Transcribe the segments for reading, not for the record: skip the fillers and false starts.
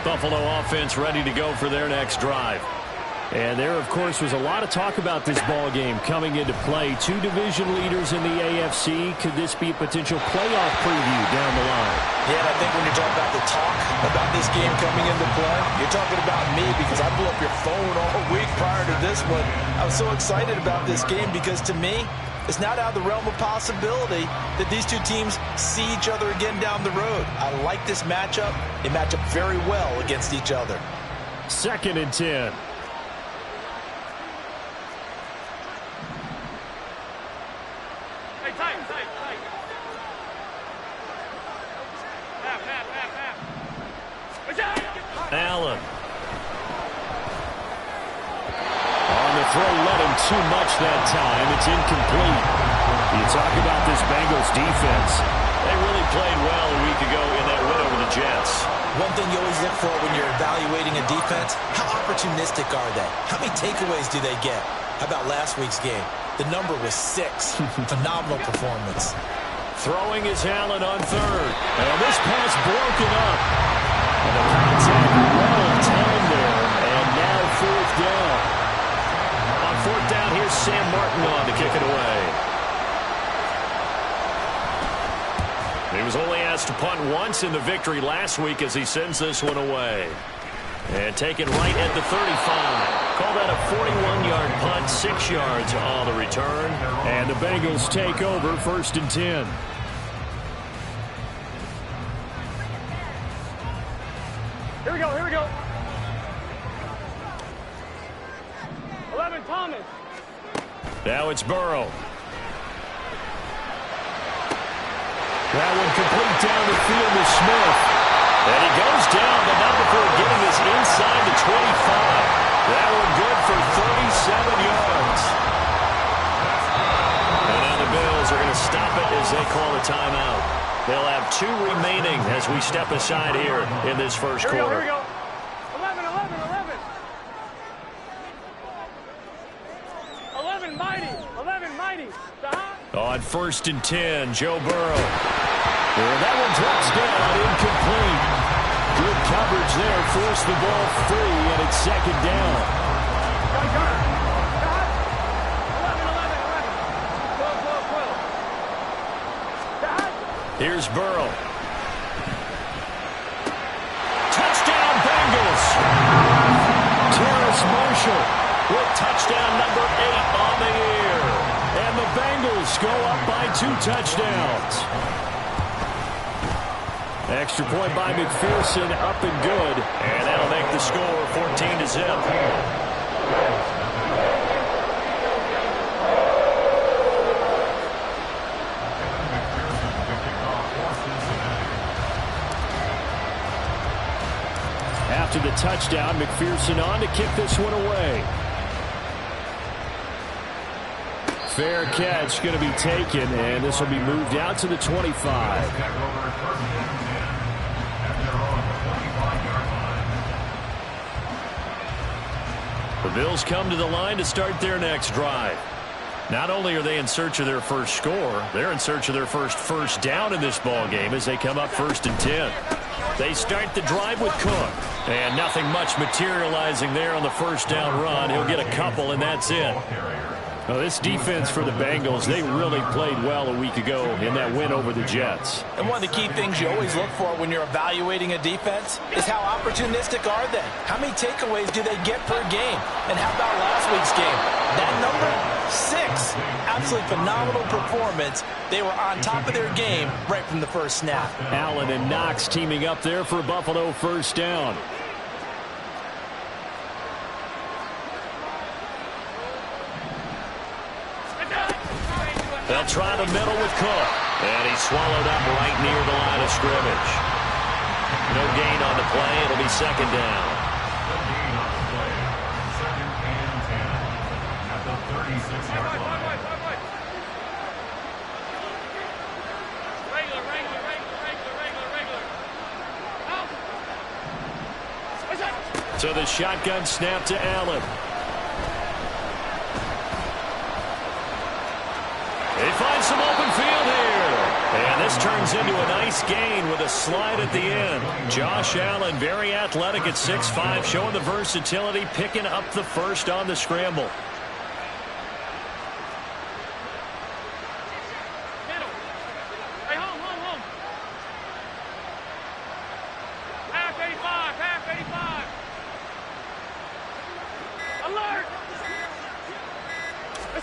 Buffalo offense ready to go for their next drive. And there, of course, was a lot of talk about this ball game coming into play. Two division leaders in the AFC. Could this be a potential playoff preview down the line? Yeah, and I think when you're talking about the talk about this game coming into play, you're talking about me because I blew up your phone all week prior to this one. I was so excited about this game because, to me, it's not out of the realm of possibility that these two teams see each other again down the road. I like this matchup. They match up very well against each other. 2nd and 10. Allen. On the throw, let him too much that time. It's incomplete. You talk about this Bengals defense. They really played well a week ago in that win over the Jets. One thing you always look for when you're evaluating a defense, how opportunistic are they? How many takeaways do they get? How about last week's game? The number was 6. Phenomenal performance. Throwing is Allen on 3rd. And this pass broken up. And the contact well timed there. And now 4th down. On 4th down, here's Sam Martin on to kick it away. He was only asked to punt once in the victory last week as he sends this one away. And taken right at the 35. Call that a 41-yard punt, 6 yards on the return. And the Bengals take over 1st and 10. Here we go, here we go. 11, Thomas. Now it's Burrow. That one complete down the field to Smith. And he goes down, but not before getting this inside the 25. That one good for 37 yards. And now the Bills are going to stop it as they call a timeout. They'll have 2 remaining as we step aside here in this first quarter. Here we go. 11, 11, 11. 11 mighty. 11 mighty. On 1st and 10, Joe Burrow. And that one drops down, incomplete. Good coverage there, forced the ball free, and it's 2nd down. 11, 11, 11. 12, 12, 12. Here's Burrow. Touchdown, Bengals. Terrace Marshall with touchdown number 8 on the year. And the Bengals go up by 2 touchdowns. Extra point by McPherson, up and good. And that'll make the score 14-0. After the touchdown, McPherson on to kick this one away. Fair catch going to be taken, and this will be moved out to the 25. The Bills come to the line to start their next drive. Not only are they in search of their first score, they're in search of their first down in this ball game as they come up 1st and 10. They start the drive with Cook. And nothing much materializing there on the first down run. He'll get a couple, and that's it. Well, this defense for the Bengals, they really played well a week ago in that win over the Jets. And one of the key things you always look for when you're evaluating a defense is how opportunistic are they? How many takeaways do they get per game? And how about last week's game? That number, 6. Absolutely phenomenal performance. They were on top of their game right from the first snap. Allen and Knox teaming up there for Buffalo first down. They'll try the middle with Cook. And he's swallowed up right near the line of scrimmage. No gain on the play. It'll be 2nd down. So the shotgun snap to Allen. They find some open field here. And this This turns into a nice gain with a slide at the end. Josh Allen, very athletic at 6'5", showing the versatility, picking up the first on the scramble.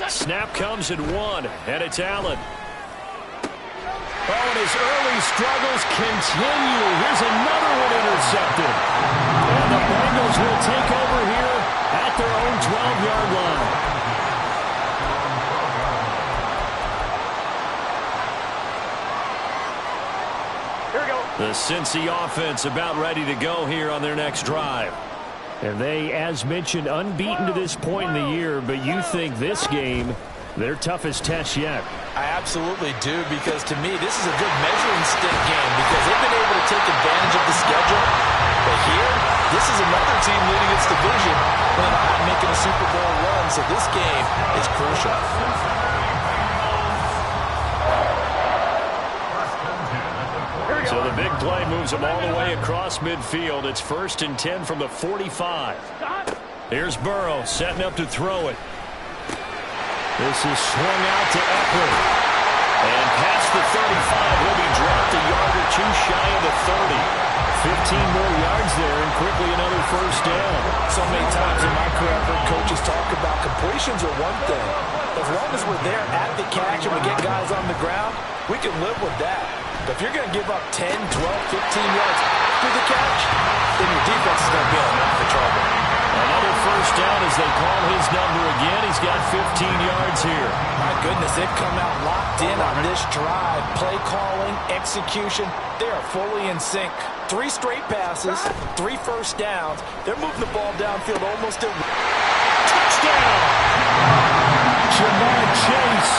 Snap comes at 1, and it's Allen. Oh, and his early struggles continue. Here's another one intercepted. And the Bengals will take over here at their own 12-yard line. Here we go. The Cincy offense about ready to go here on their next drive. And they, as mentioned, unbeaten to this point in the year, but you think this game, their toughest test yet. I absolutely do, because to me, this is a good measuring stick game because they've been able to take advantage of the schedule. But here, this is another team leading its division planning on making a Super Bowl run, so this game is crucial. So the big play moves them all the way across midfield. It's 1st and 10 from the 45. Here's Burrow setting up to throw it. This is swung out to Eckler. And past the 35, will be dropped a yard or two shy of the 30. 15 more yards there, and quickly another first down. So many times in my career, I've heard coaches talk about completions are one thing. As long as we're there at the catch and we get guys on the ground, we can live with that. But if you're going to give up 10, 12, 15 yards after the catch, then your defense is going to be in a lot of trouble. Another first down as they call his number again. He's got 15 yards here. My goodness, they've come out locked in on this drive. Play calling, execution, they are fully in sync. 3 straight passes, 3 first downs. They're moving the ball downfield almost at touchdown. Jamar Chase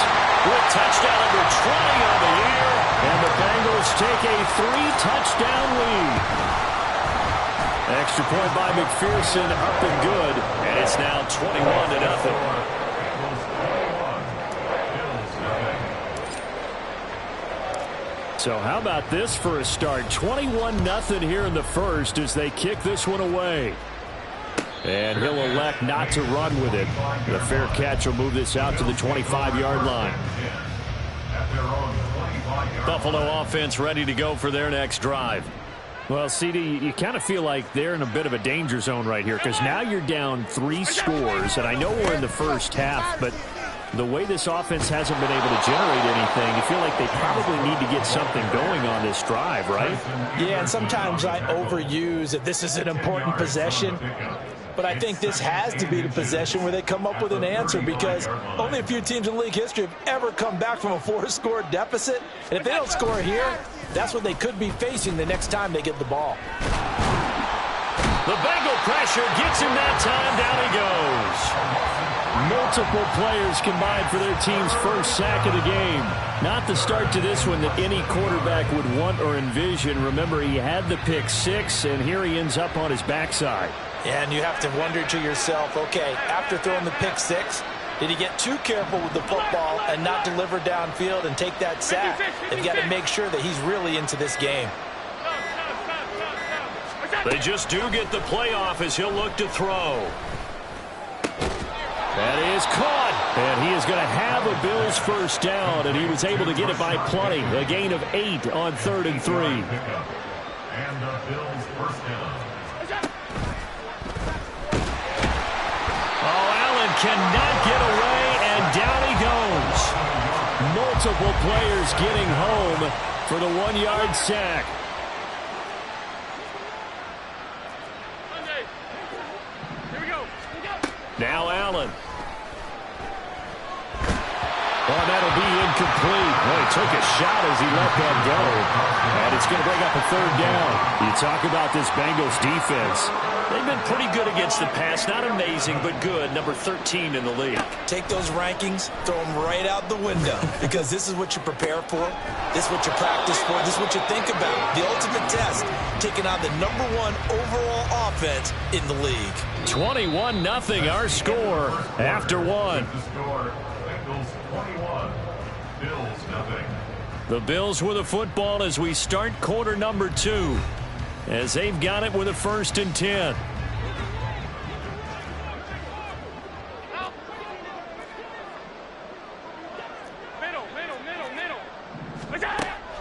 with touchdown number 20 on the year. And the Bengals take a 3-touchdown lead. Extra point by McPherson, up and good. And it's now 21-0. So how about this for a start? 21-0 here in the first as they kick this one away. And he'll elect not to run with it. The fair catch will move this out to the 25-yard line. Buffalo offense ready to go for their next drive. Well, CD, you kind of feel like they're in a bit of a danger zone right here because now you're down 3 scores, and I know we're in the first half, but the way this offense hasn't been able to generate anything, you feel like they probably need to get something going on this drive, right? Yeah, and sometimes I overuse that this is an important possession. But I think this has to be the possession where they come up with an answer because only a few teams in league history have ever come back from a 4-score deficit. And if they don't score here, that's what they could be facing the next time they get the ball. The Bengal pressure gets him that time. Down he goes. Multiple players combined for their team's first sack of the game. Not the start to this one that any quarterback would want or envision. Remember, he had the pick 6, and here he ends up on his backside. And you have to wonder to yourself, okay, after throwing the pick 6, did he get too careful with the football and not deliver downfield and take that sack? They've got to make sure that he's really into this game. They just do get the playoff as he'll look to throw. That is caught. And he is going to have a Bills first down, and he was able to get it by plenty. A gain of 8 on 3rd and 3. And the Bills first down. Cannot get away, and down he goes. Multiple players getting home for the 1-yard sack. Here we go. Now Allen. Oh, that'll be incomplete. Well, he took a shot as he let that go. And it's going to bring up a 3rd down. You talk about this Bengals defense. They've been pretty good against the pass. Not amazing, but good. Number 13 in the league. Take those rankings, throw them right out the window because this is what you prepare for. This is what you practice for. This is what you think about. The ultimate test, taking on the number 1 overall offense in the league. 21-0 our score after 1. The score, Bengals 21, Bills 0. The Bills with a football as we start quarter number 2, as they've got it with a 1st and 10.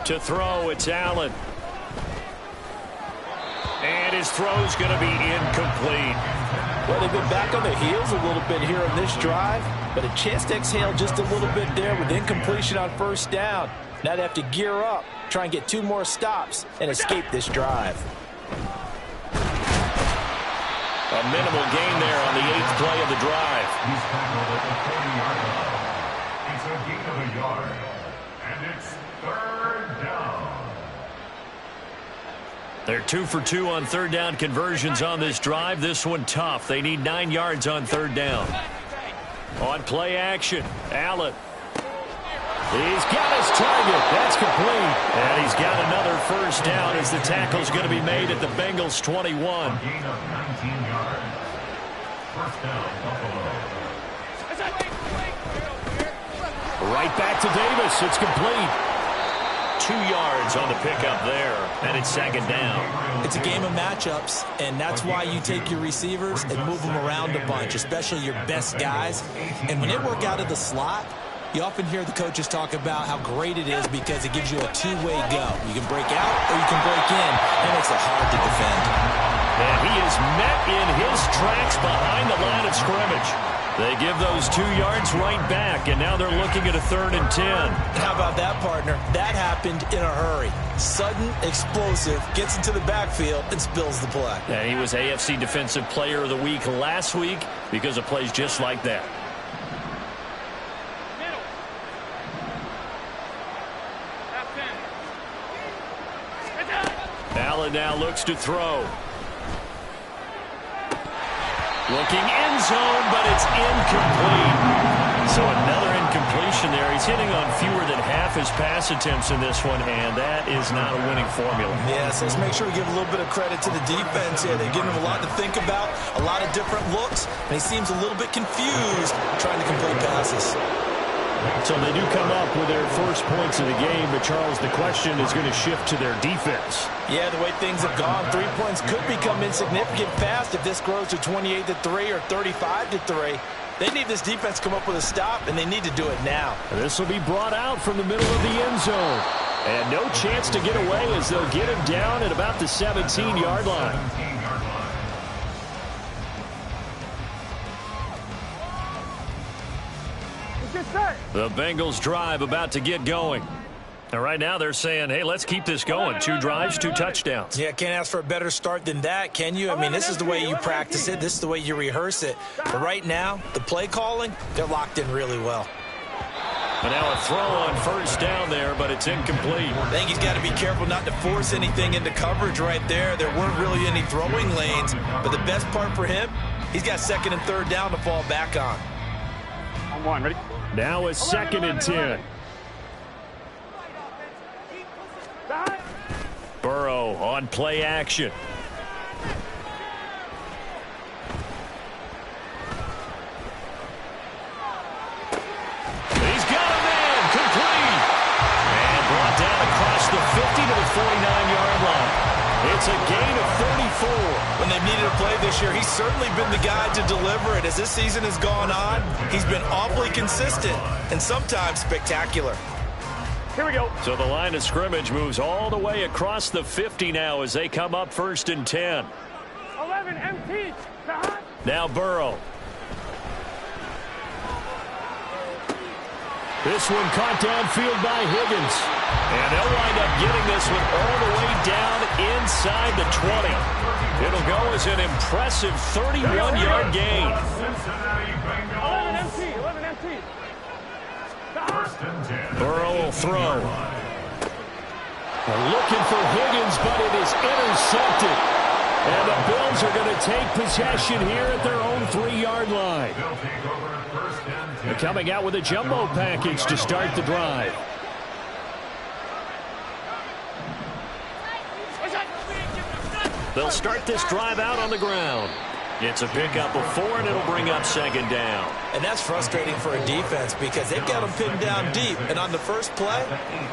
To throw, it's Allen. And his throw's going to be incomplete. Well, they've been back on their heels a little bit here on this drive, but a chance to exhale just a little bit there with incompletion on 1st down. Now they have to gear up, try and get 2 more stops, and escape this drive. A minimal gain there on the 8th play of the drive. He's tackled at the 40-yard line. It's a gain of a yard, and it's 3rd down. They're 2 for 2 on 3rd down conversions on this drive. This one tough. They need 9 yards on 3rd down. On play action, Allen. He's got his target. That's complete. And he's got another 1st down as the tackle's going to be made at the Bengals 21. A gain of 19 yards. 1st down, Buffalo. Right back to Davis. It's complete. 2 yards on the pickup there, and it's 2nd down. It's a game of matchups, and that's why you take your receivers and move them around a bunch, especially your best guys. And when they work out of the slot, you often hear the coaches talk about how great it is because it gives you a 2-way go. You can break out or you can break in, and it makes it hard to defend. And he is met in his tracks behind the line of scrimmage. They give those 2 yards right back, and now they're looking at a 3rd and 10. How about that, partner? That happened in a hurry. Sudden, explosive, gets into the backfield, and spills the play. And he was AFC Defensive Player of the Week last week because of plays just like that. Allen now looks to throw. Looking end zone, but it's incomplete. So another incompletion there. He's hitting on fewer than half his pass attempts in this one, and that is not a winning formula. Yeah, so let's make sure we give a little bit of credit to the defense here. They're giving him a lot to think about, a lot of different looks, and he seems a little bit confused trying to complete passes. So they do come up with their first points of the game, but Charles, the question is going to shift to their defense. Yeah, the way things have gone, 3 points could become insignificant fast if this grows to 28-3 or 35-3. They need this defense to come up with a stop, and they need to do it now. And this will be brought out from the middle of the end zone. And no chance to get away as they'll get him down at about the 17-yard line. The Bengals drive about to get going. And right now they're saying, hey, let's keep this going. 2 drives, 2 touchdowns. Yeah, can't ask for a better start than that, can you? I mean, this is the way you practice it. This is the way you rehearse it. But right now, the play calling, they're locked in really well. But now a throw on 1st down there, but it's incomplete. I think he's got to be careful not to force anything into coverage right there. There weren't really any throwing lanes. But the best part for him, he's got 2nd and 3rd down to fall back on. On 1, ready? Now a 2nd and 10. Burrow on play action. He's got a man, complete. And brought down across the 50 to the 49-yard line. It's a gain of 34. When they've needed a play this year, he's certainly been the guy to deliver it. As this season has gone on, he's been awfully consistent and sometimes spectacular. Here we go. So the line of scrimmage moves all the way across the 50 now as they come up 1st and 10. 11 MT. Now Burrow. This one caught downfield by Higgins. And they'll wind up getting this one all the way down inside the 20. It'll go as an impressive 31-yard gain. 11 MT. 11 MT. Burrow will throw. Looking for Higgins, but it is intercepted. And the Bills are going to take possession here at their own 3-yard line. They're coming out with a jumbo package to start the drive. They'll start this drive out on the ground. It's a pickup of 4, and it'll bring up second down. And that's frustrating for a defense because they've got them pinned down deep. And on the first play,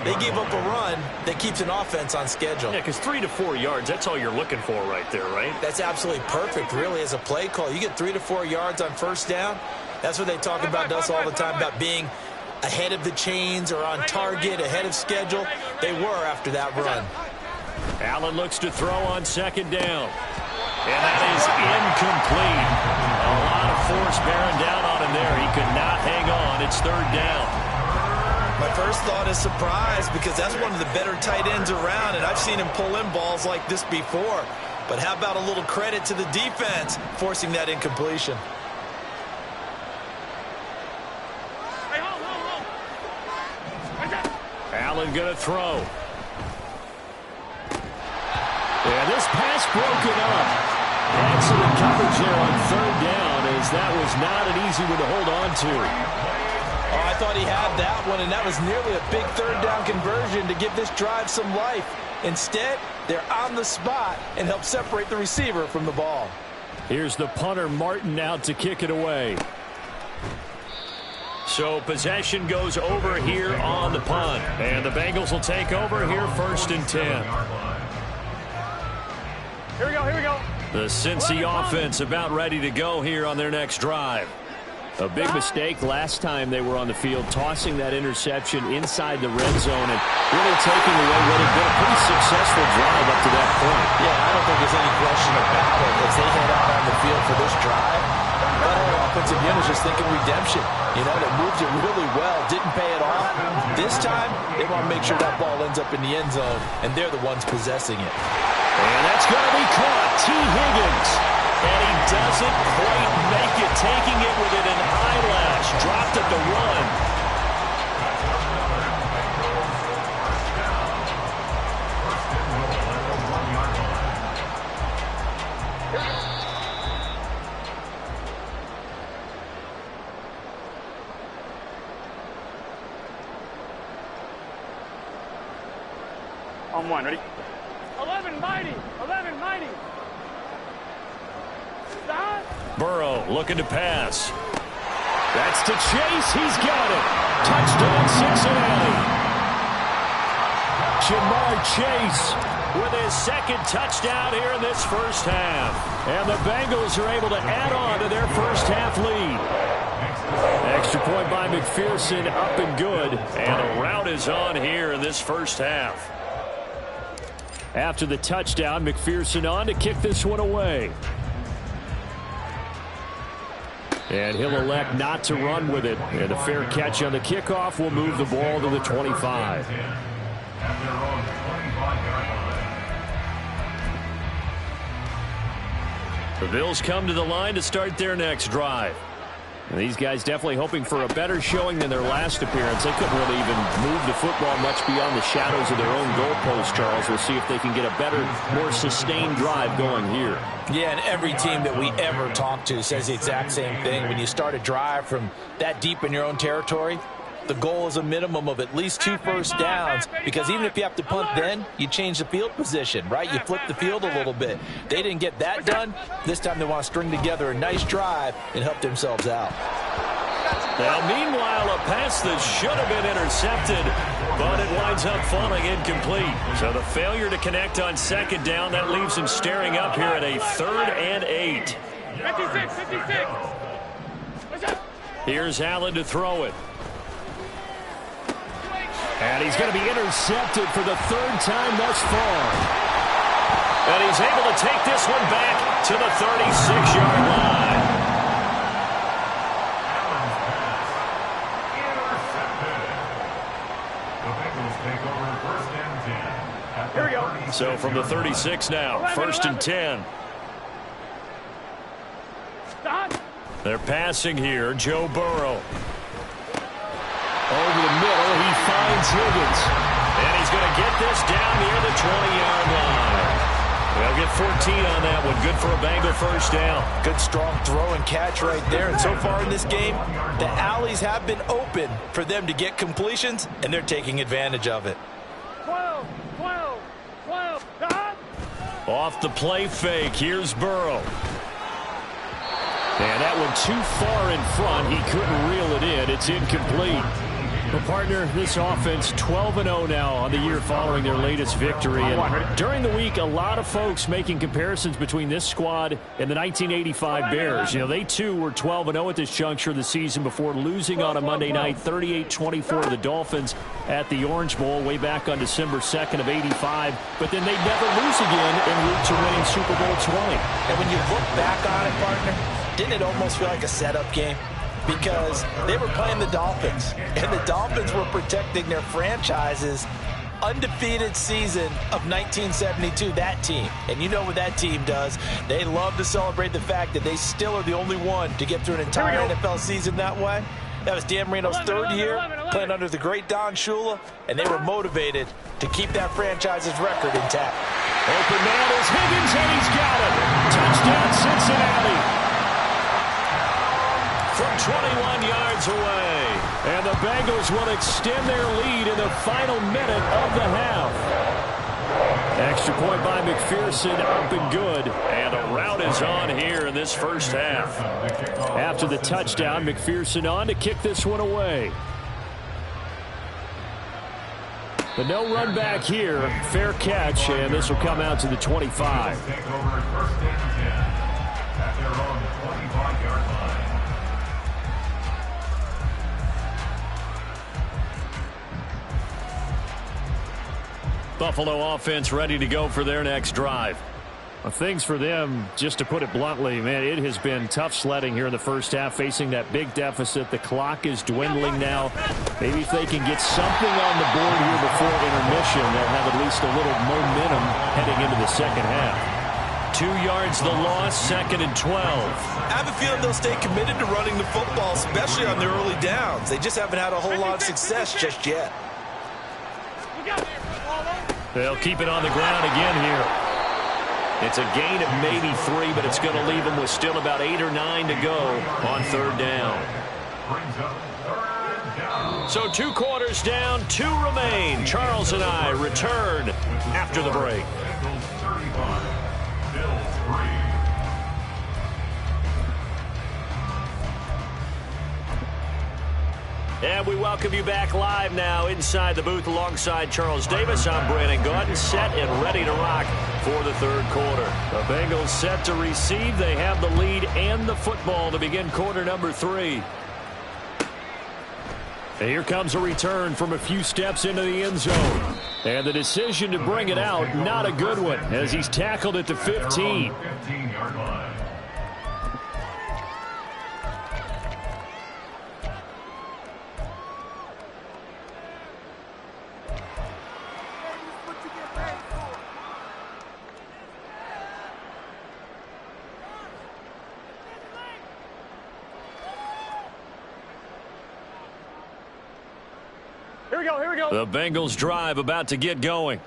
they gave up a run that keeps an offense on schedule. Yeah, because 3 to 4 yards, that's all you're looking for right there, right? That's absolutely perfect, really, as a play call. You get 3 to 4 yards on first down. That's what they talk about to us all the time, about being ahead of the chains or on target, ahead of schedule. They were after that run. Allen looks to throw on second down. And that is incomplete. A lot of force bearing down on him there. He could not hang on. It's third down. My first thought is surprise because that's one of the better tight ends around, and I've seen him pull in balls like this before. But how about a little credit to the defense forcing that incompletion? Allen going to throw. And this pass broken up. Excellent coverage there on third down, as that was not an easy one to hold on to. Oh, I thought he had that one, and that was nearly a big third down conversion to give this drive some life. Instead, they're on the spot and help separate the receiver from the ball. Here's the punter, Martin, out to kick it away. So possession goes over here on the punt. And the Bengals will take over here, 1st and 10. Here we go, here we go. The Cincy offense about ready to go here on their next drive. A big mistake last time they were on the field, tossing that interception inside the red zone and really taking away what had been a pretty successful drive up to that point. Yeah, I don't think there's any question about it. As they head out on the field for this drive, that whole offensive unit is just thinking redemption. You know, they moved it really well, didn't pay it off. This time, they want to make sure that ball ends up in the end zone, and they're the ones possessing it. And that's going to be caught. T. Higgins. And he doesn't quite make it, taking it within an eyelash. Dropped at the run. On 1, ready? 11 mighty, 11 mighty. Stop. Burrow looking to pass. That's to Chase. He's got it. Touchdown, Cincinnati. Jamar Chase with his second touchdown here in this first half. And the Bengals are able to add on to their first half lead. Extra point by McPherson, up and good. And a rout is on here in this first half. After the touchdown, McPherson on to kick this one away. And he'll elect not to run with it. And a fair catch on the kickoff will move the ball to the 25. The Bills come to the line to start their next drive. And these guys definitely hoping for a better showing than their last appearance. They couldn't really even move the football much beyond the shadows of their own goalpost, Charles. We'll see if they can get a better, more sustained drive going here. Yeah, and every team that we ever talk to says the exact same thing. When you start a drive from that deep in your own territory, the goal is a minimum of at least 2 first downs, because even if you have to punt then, you change the field position, right? You flip the field a little bit. They didn't get that done. This time they want to string together a nice drive and help themselves out. Now, meanwhile, a pass that should have been intercepted, but it winds up falling incomplete. So the failure to connect on second down, that leaves him staring up here at a 3rd and 8. 56, 56. Here's Allen to throw it. And he's going to be intercepted for the 3rd time thus far. And he's able to take this one back to the 36-yard line. Here we go. So from the 36 now, 1st and 10. Stop. They're passing here. Joe Burrow. Over the middle, he finds Higgins. And he's going to get this down near the 20-yard line. They'll get 14 on that one. Good for a Bengal first down. Good, strong throw and catch right there. And so far in this game, the alleys have been open for them to get completions, and they're taking advantage of it. 12, 12, 12. Stop. Off the play fake, here's Burrow. And that one too far in front. He couldn't reel it in. It's incomplete. Well, partner, this offense 12-0 now on the year following their latest victory. And during the week, a lot of folks making comparisons between this squad and the 1985 Bears. You know, they too were 12-0 at this juncture of the season before losing on a Monday night 38-24 to the Dolphins at the Orange Bowl way back on December 2nd of 85. But then they'd never lose again en route to winning Super Bowl 20. And when you look back on it, partner, didn't it almost feel like a setup game? Because they were playing the Dolphins, and the Dolphins were protecting their franchise's undefeated season of 1972, that team. And you know what that team does. They love to celebrate the fact that they still are the only one to get through an entire NFL season that way. That was Dan Marino's third year playing under the great Don Shula, and they were motivated to keep that franchise's record intact. Open man is Higgins, and he's got it. Touchdown, Cincinnati. From 21 yards away. And the Bengals will extend their lead in the final minute of the half. Extra point by McPherson, up and good. And a rout is on here in this first half. After the touchdown, McPherson on to kick this one away. But no run back here. Fair catch, and this will come out to the 25. Buffalo offense ready to go for their next drive. Well, things for them, just to put it bluntly, man, it has been tough sledding here in the first half, facing that big deficit. The clock is dwindling now. Maybe if they can get something on the board here before intermission, they'll have at least a little momentum heading into the second half. 2 yards the loss, 2nd and 12. I have a feeling they'll stay committed to running the football, especially on their early downs. They just haven't had a whole lot of success just yet. They'll keep it on the ground again here. It's a gain of maybe 3, but it's going to leave them with still about 8 or 9 to go on third down. So 2 quarters down, 2 remain. Charles and I return after the break. And we welcome you back live now inside the booth alongside Charles Davis. I'm Brandon Gaudin, set and ready to rock for the third quarter. The Bengals set to receive. They have the lead and the football to begin quarter number 3. And here comes a return from a few steps into the end zone. And the decision to bring it out, not a good one, as he's tackled at the 15. The Bengals drive about to get going.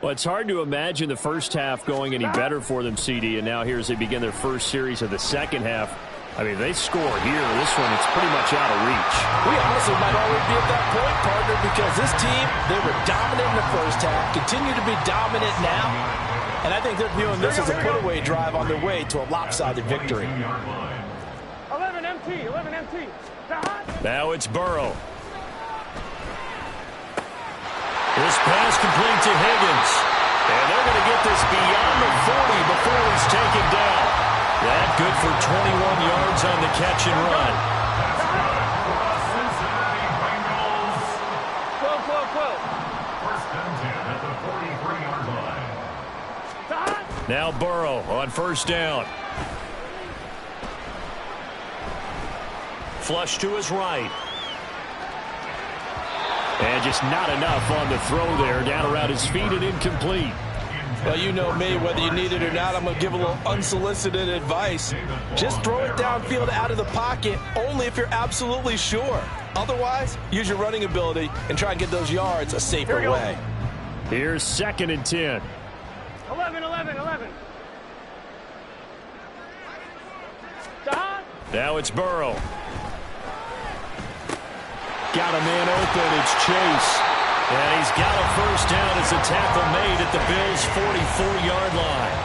Well, it's hard to imagine the first half going any better for them, CD, and now here as they begin their first series of the second half. I mean, they score here. This one, it's pretty much out of reach. We honestly might already be at that point, partner, because this team, they were dominant in the first half, continue to be dominant now, and I think they're viewing this as a put-away drive on their way to a lopsided victory. 11 MT. Now it's Burrow. This pass complete to Higgins. And they're going to get this beyond the 40 before he's taken down. That good for 21 yards on the catch and run. 12. First and 10 at the 43-yard line. Now Burrow on first down. Flush to his right. And just not enough on the throw there. Down around his feet and incomplete. Well, you know me, whether you need it or not, I'm going to give a little unsolicited advice. Just throw it downfield out of the pocket, only if you're absolutely sure. Otherwise, use your running ability and try and get those yards a safer way. Here's 2nd and 10. 11. Now it's Burrow. Got a man open. It's Chase. And he's got a first down as a tackle made at the Bills' 44-yard line.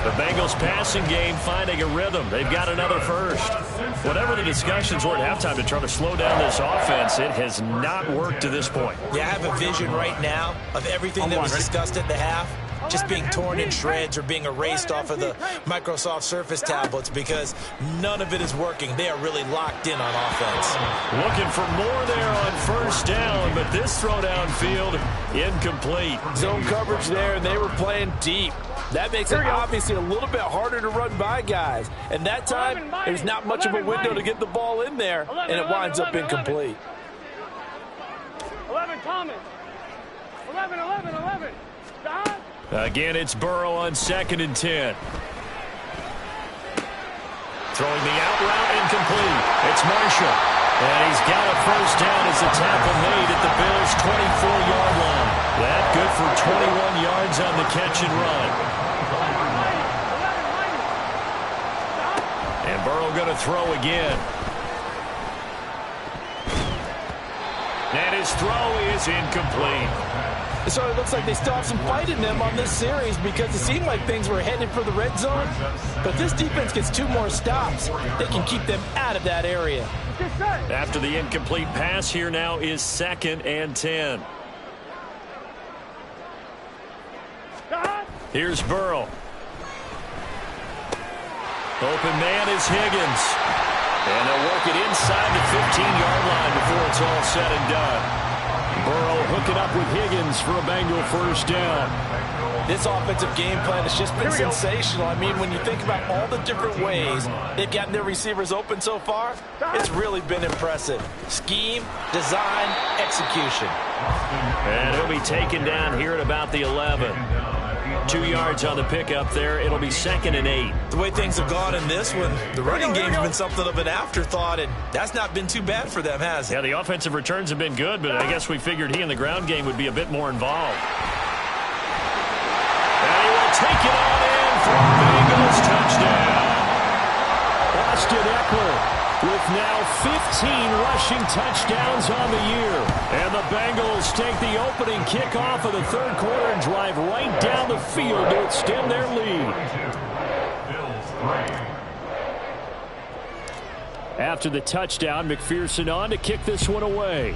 The Bengals passing game finding a rhythm. They've got another first. Whatever the discussions were at halftime to try to slow down this offense, it has not worked to this point. Yeah, I have a vision right now of everything that was discussed at the half just being torn in shreds or being erased off of the Microsoft Surface tablets because none of it is working. They are really locked in on offense. Looking for more there on first down, but this throw downfield incomplete. Zone coverage there, and they were playing deep. That makes it obviously a little bit harder to run by guys. And that time, there's not much of a window to get the ball in there, and it winds up incomplete. 11, Thomas. 11. Don. Again, it's Burrow on 2nd and 10. Throwing the out route incomplete. It's Marshall. And he's got a first down as the tackle made at the Bills' 24-yard line. That good for 21 yards on the catch and run. And Burrow going to throw again. And his throw is incomplete. So it looks like they still have some fight in them on this series because it seemed like things were headed for the red zone. But if this defense gets 2 more stops, they can keep them out of that area. After the incomplete pass, here now is 2nd and 10. Here's Burrow. Open man is Higgins. And they'll work it inside the 15-yard line before it's all said and done. Burrow hooking up with Higgins for a Bengal first down. This offensive game plan has just been sensational. I mean, when you think about all the different ways they've gotten their receivers open so far, it's really been impressive. Scheme, design, execution. And he'll be taken down here at about the 11. 2 yards on the pickup there. It'll be 2nd and 8. The way things have gone in this one, the running game's been something of an afterthought, and that's not been too bad for them, has it? Yeah, the offensive returns have been good, but I guess we figured he in the ground game would be a bit more involved. And he will take it on in for a Bengals touchdown. Austin Eckler with now 15 rushing touchdowns on the year. And the Bengals take the opening kickoff of the third quarter and drive right down the field to extend their lead. After the touchdown, McPherson on to kick this one away.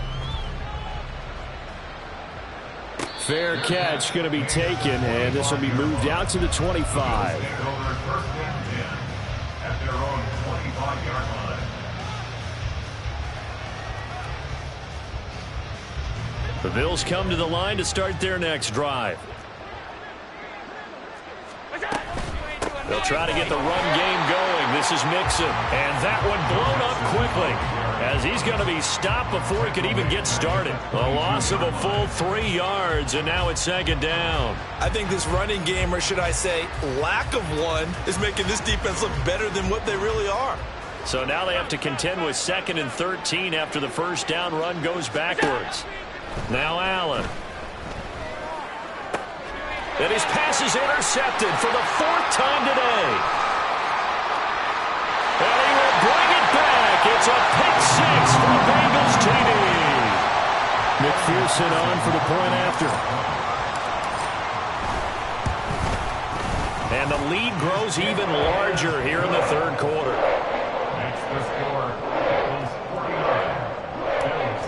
Fair catch going to be taken, and this will be moved out to the 25. The Bills come to the line to start their next drive. They'll try to get the run game going. This is Mixon. And that one blown up quickly as he's going to be stopped before he could even get started. A loss of a full 3 yards, and now it's 2nd down. I think this running game, or should I say lack of one, is making this defense look better than what they really are. So now they have to contend with 2nd and 13 after the first down run goes backwards. Now Allen. And his pass is intercepted for the 4th time today. And he will bring it back. It's a pick 6 for the Bengals TD. McPherson on for the point after. And the lead grows even larger here in the third quarter. Makes the score Bills 49, Bills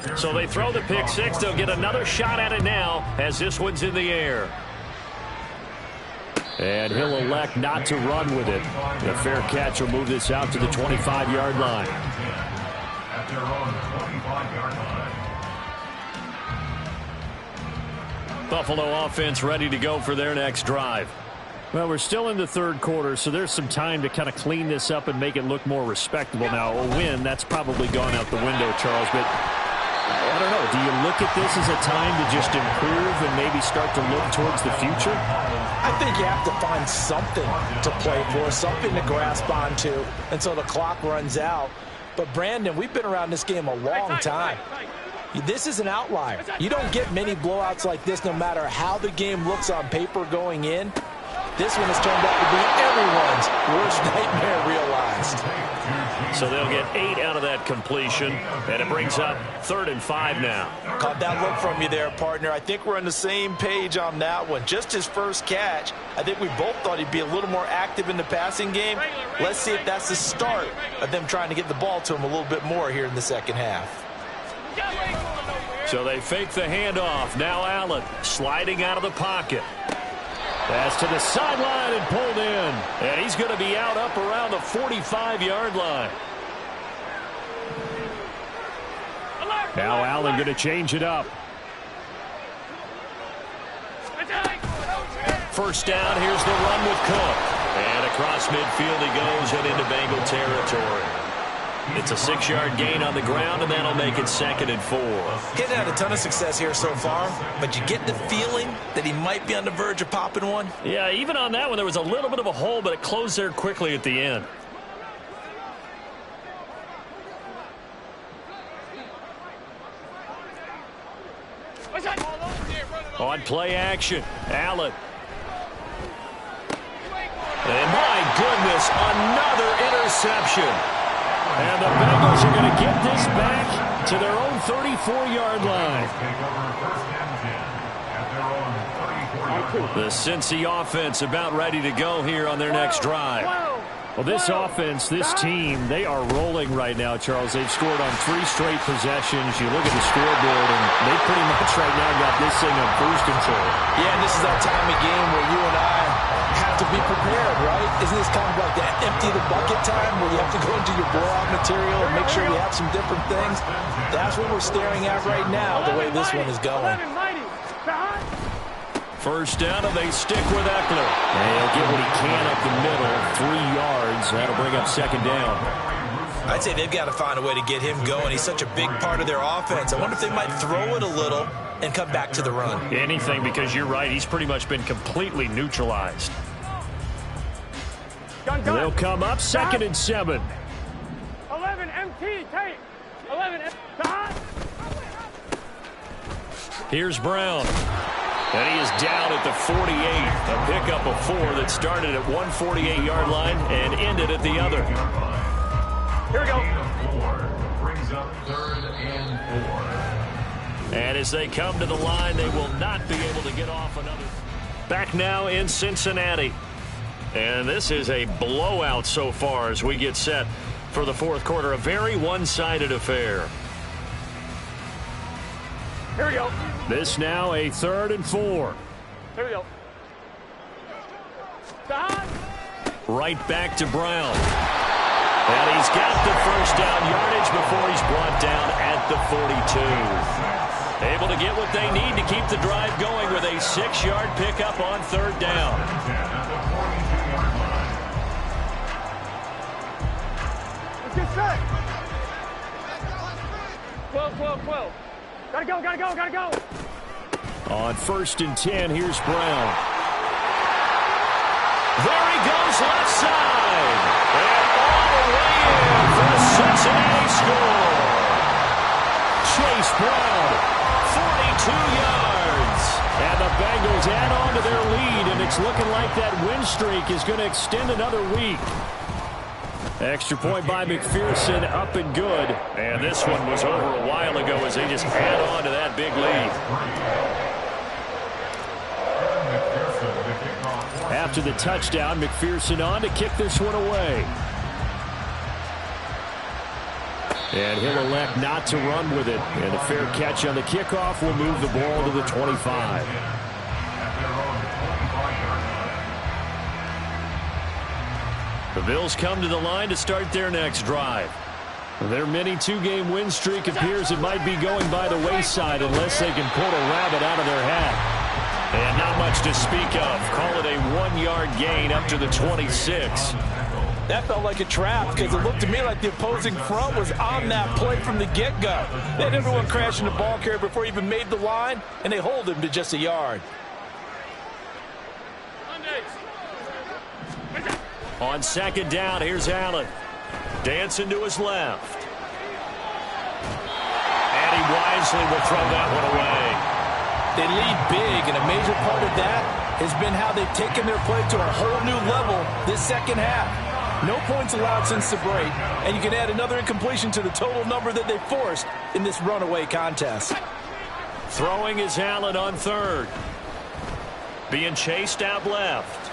3. So they throw the pick 6. They'll get another shot at it now as this one's in the air. And he'll elect not to run with it. The fair catch will move this out to the 25-yard line. At their own 25-yard line. Buffalo offense ready to go for their next drive. Well, we're still in the third quarter, so there's some time to kind of clean this up and make it look more respectable. Now, a win, that's probably gone out the window, Charles, but I don't know. Do you look at this as a time to just improve and maybe start to look towards the future? I think you have to find something to play for, something to grasp onto until the clock runs out. But, Brandon, we've been around this game a long time. This is an outlier. You don't get many blowouts like this no matter how the game looks on paper going in. This one has turned out to be everyone's worst nightmare realized. So they'll get 8 out of that completion, and it brings up 3rd and 5 now. Caught that look from you there, partner. I think we're on the same page on that one. Just his first catch, I think we both thought he'd be a little more active in the passing game. Let's see if that's the start of them trying to get the ball to him a little bit more here in the second half. So they fake the handoff. Now Allen sliding out of the pocket. Pass to the sideline and pulled in. And he's going to be out up around the 45-yard line. Now Allen going to change it up. First down, here's the run with Cook. And across midfield he goes and into Bengal territory. It's a 6-yard gain on the ground, and that'll make it 2nd and 4. Getting had a ton of success here so far, but you get the feeling that he might be on the verge of popping one. Yeah, even on that one, there was a little bit of a hole, but it closed there quickly at the end. On play action, Allen. And my goodness, another interception. And the Bengals are going to get this back to their own 34-yard line. The Cincy offense about ready to go here on their next drive. Well, this offense, this team, they are rolling right now, Charles. They've scored on 3 straight possessions. You look at the scoreboard, and they pretty much right now got this thing on cruise control. Yeah, and this is that time of game where you and I have to be prepared, right? Isn't this kind of like that empty the bucket time where you have to go into your blowout material and make sure you have some different things? That's what we're staring at right now, the way this one is going. First down, and they stick with Eckler. And he'll get what he can up the middle, 3 yards. That'll bring up 2nd down. I'd say they've got to find a way to get him going. He's such a big part of their offense. I wonder if they might throw it a little and come back to the run. Anything, because you're right. He's pretty much been completely neutralized. They'll come up 2nd and 7. 11 MT, take. 11 MT. Here's Brown. And he is down at the 48. A pickup of 4 that started at 148-yard line and ended at the other. Here we go. Brings up 3rd and 4. And as they come to the line, they will not be able to get off another. Back now in Cincinnati. And this is a blowout so far as we get set for the 4th quarter. A very one-sided affair. Here we go. This now a 3rd and 4. Here we go. Right back to Brown. And he's got the first down yardage before he's brought down at the 42. Able to get what they need to keep the drive going with a 6-yard pickup on 3rd down. Let's get set. 12, 12, 12. Gotta go, gotta go, gotta go. On 1st and 10, here's Brown. There he goes left side. And all the way in for the Cincinnati score. Chase Brown, 42 yards. And the Bengals add on to their lead, and it's looking like that win streak is going to extend another week. Extra point by McPherson, up and good. And this one was over a while ago as they just add on to that big lead. After the touchdown, McPherson on to kick this one away. And he'll elect not to run with it. And a fair catch on the kickoff will move the ball to the 25. The Bills come to the line to start their next drive. Their mini 2-game win streak appears it might be going by the wayside unless they can pull a rabbit out of their hat. And not much to speak of. Call it a 1-yard gain up to the 26. That felt like a trap because it looked to me like the opposing front was on that play from the get-go. They had everyone crashing the ball carrier before he even made the line, and they hold him to just a yard. On 2nd down, here's Allen. Dancing to his left. And he wisely will throw that one away. They lead big, and a major part of that has been how they've taken their play to a whole new level this second half. No points allowed since the break, and you can add another incompletion to the total number that they forced in this runaway contest. Throwing is Allen on third. Being chased out left.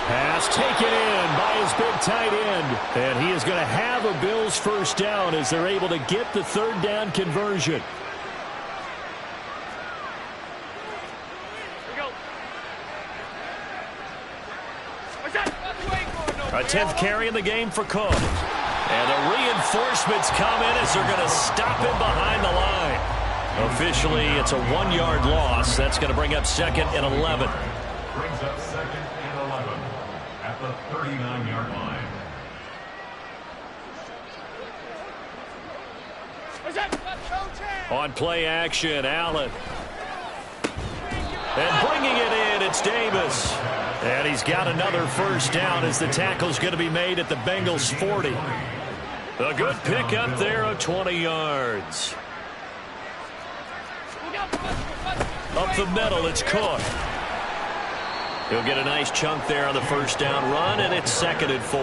Pass taken in by his big tight end. And he is going to have a Bills first down as they're able to get the third down conversion. A 10th carry in the game for Cook. And the reinforcements come in as they're going to stop him behind the line. Officially, it's a 1-yard loss. That's going to bring up 2nd and 11. Brings up 2nd and 11 at the 39-yard line. On play action, Allen. And bringing it in, it's Davis. And he's got another first down as the tackle's going to be made at the Bengals 40. A good pickup there of 20 yards. Up the middle, it's Cook. He'll get a nice chunk there on the first down run, and it's 2nd and 4.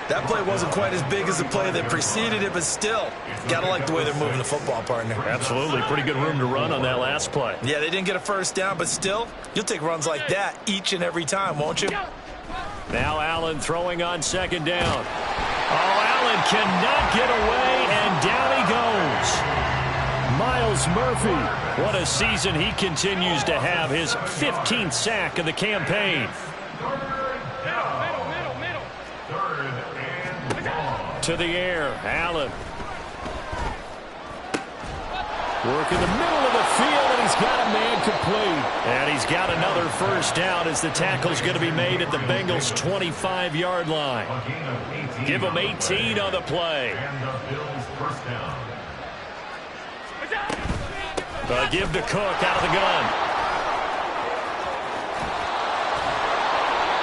That play wasn't quite as big as the play that preceded it, but still, got to like the way they're moving the football, partner. Absolutely. Pretty good room to run on that last play. Yeah, they didn't get a first down, but still, you'll take runs like that each and every time, won't you? Now Allen throwing on 2nd down. Oh, Allen cannot get away, and down he goes. Myles Murphy, what a season he continues to have, his 15th sack of the campaign. To the air, Allen. Work in the middle of the field, and he's got a man complete. And he's got another first down as the tackle's going to be made at the Bengals' 25-yard line. Give him 18 on the play. Give to Cook out of the gun.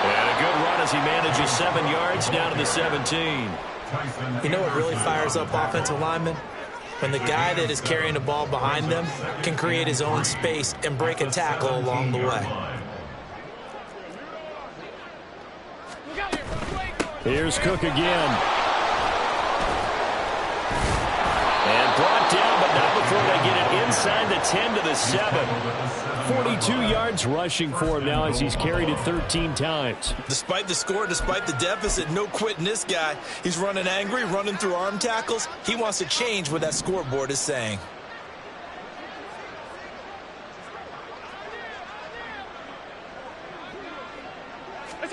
And a good run as he manages 7 yards down to the 17. You know what really fires up offensive linemen? When the guy that is carrying the ball behind them can create his own space and break a tackle along the way. Here's Cook again. And brought down, but not before they get it inside the 10 to the 7. 42 yards rushing for him now as he's carried it 13 times. Despite the score, despite the deficit, no quitting this guy. He's running angry, running through arm tackles. He wants to change what that scoreboard is saying. And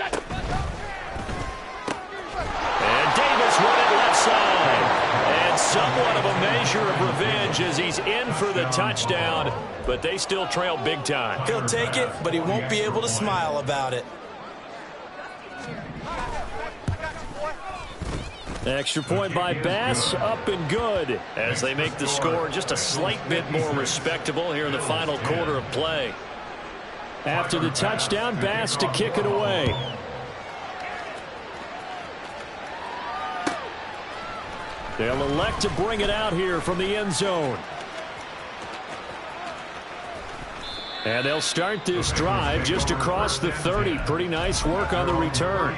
Davis run it left side. And somewhat of a measure of revenge as he's in for the touchdown, but they still trail big time. He'll take it, but he won't be able to smile about it. Extra point by Bass, up and good as they make the score just a slight bit more respectable here in the final quarter of play. After the touchdown, Bass to kick it away. They'll elect to bring it out here from the end zone. And they'll start this drive just across the 30. Pretty nice work on the return.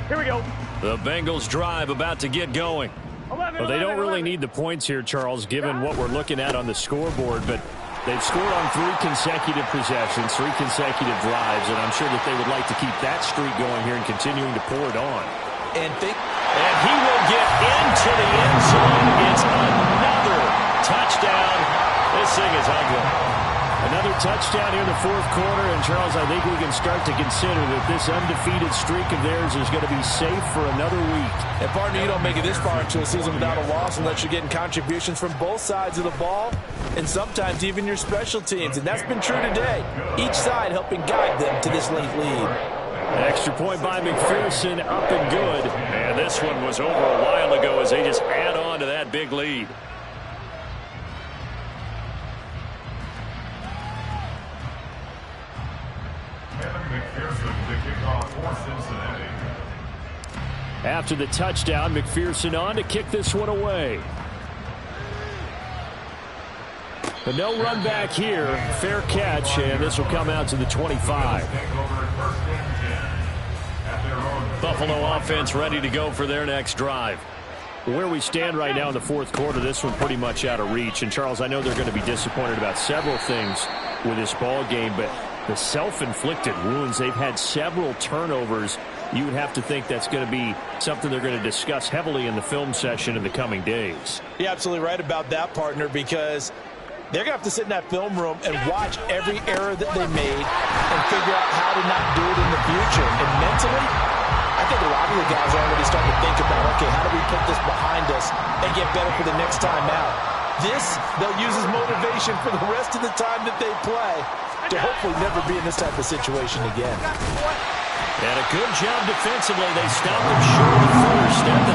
Here we go. The Bengals drive about to get going. Well, they don't really need the points here, Charles, given what we're looking at on the scoreboard, but they've scored on 3 consecutive possessions, 3 consecutive drives, and I'm sure that they would like to keep that streak going here and continuing to pour it on. And he will get into the end zone. It's another touchdown. This thing is ugly. Another touchdown here in the 4th quarter, and Charles, I think we can start to consider that this undefeated streak of theirs is going to be safe for another week. And partner, you don't make it this far into a season without a loss unless you're getting contributions from both sides of the ball, and sometimes even your special teams, and that's been true today. Each side helping guide them to this late lead. Extra point by McPherson, up and good. And this one was over a while ago as they just add on to that big lead. McPherson to kick off for Cincinnati. After the touchdown, McPherson on to kick this one away. But no run back here. Fair catch, and this will come out to the 25. Buffalo offense ready to go for their next drive. Where we stand right now in the fourth quarter, this one pretty much out of reach. And, Charles, I know they're going to be disappointed about several things with this ball game, but the self-inflicted wounds, they've had several turnovers. You would have to think that's going to be something they're going to discuss heavily in the film session in the coming days. You're absolutely right about that, partner, because they're going to have to sit in that film room and watch every error that they made and figure out how to not do it in the future. And mentally, I think a lot of the guys are already starting to think about, okay, how do we put this behind us and get better for the next time out? This, they'll use as motivation for the rest of the time that they play to hopefully never be in this type of situation again. And a good job defensively. They stopped them short of first at the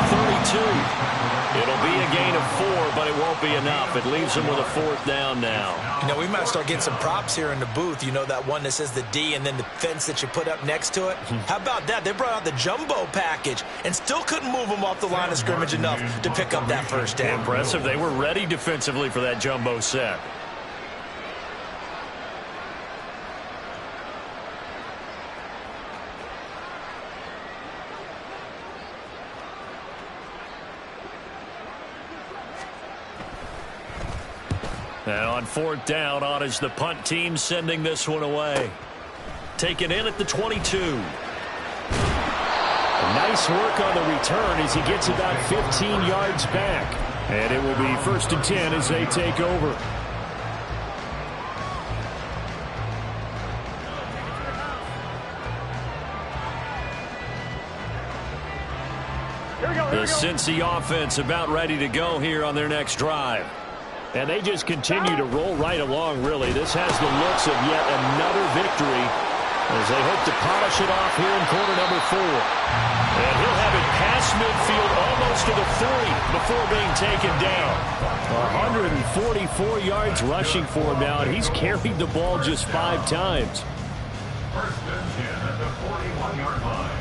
32. It'll be a gain of 4, but it won't be enough. It leaves them with a 4th down now. You know, we might start getting some props here in the booth. You know, that one that says the D and then the fence that you put up next to it? How about that? They brought out the jumbo package and still couldn't move them off the line of scrimmage enough to pick up that first down. Impressive. They were ready defensively for that jumbo set. And on 4th down, on is the punt team sending this one away. Taken in at the 22. Nice work on the return as he gets about 15 yards back. And it will be 1st and 10 as they take over. The Cincy offense about ready to go here on their next drive. And they just continue to roll right along, really. This has the looks of yet another victory as they hope to polish it off here in quarter number 4. And he'll have it past midfield almost to the 40 before being taken down. 144 yards rushing for him now, and he's carried the ball just 5 times. 1st and 10 at the 41-yard line.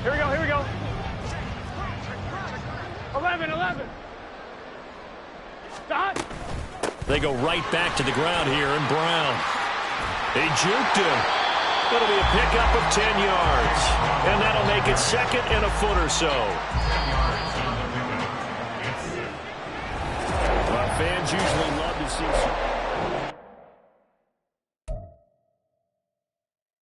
Here we go, here we go. 11. Stop. They go right back to the ground here, and Brown. They juked him. It'll be a pickup of 10 yards. And that'll make it 2nd and a foot or so. Well, fans usually love to see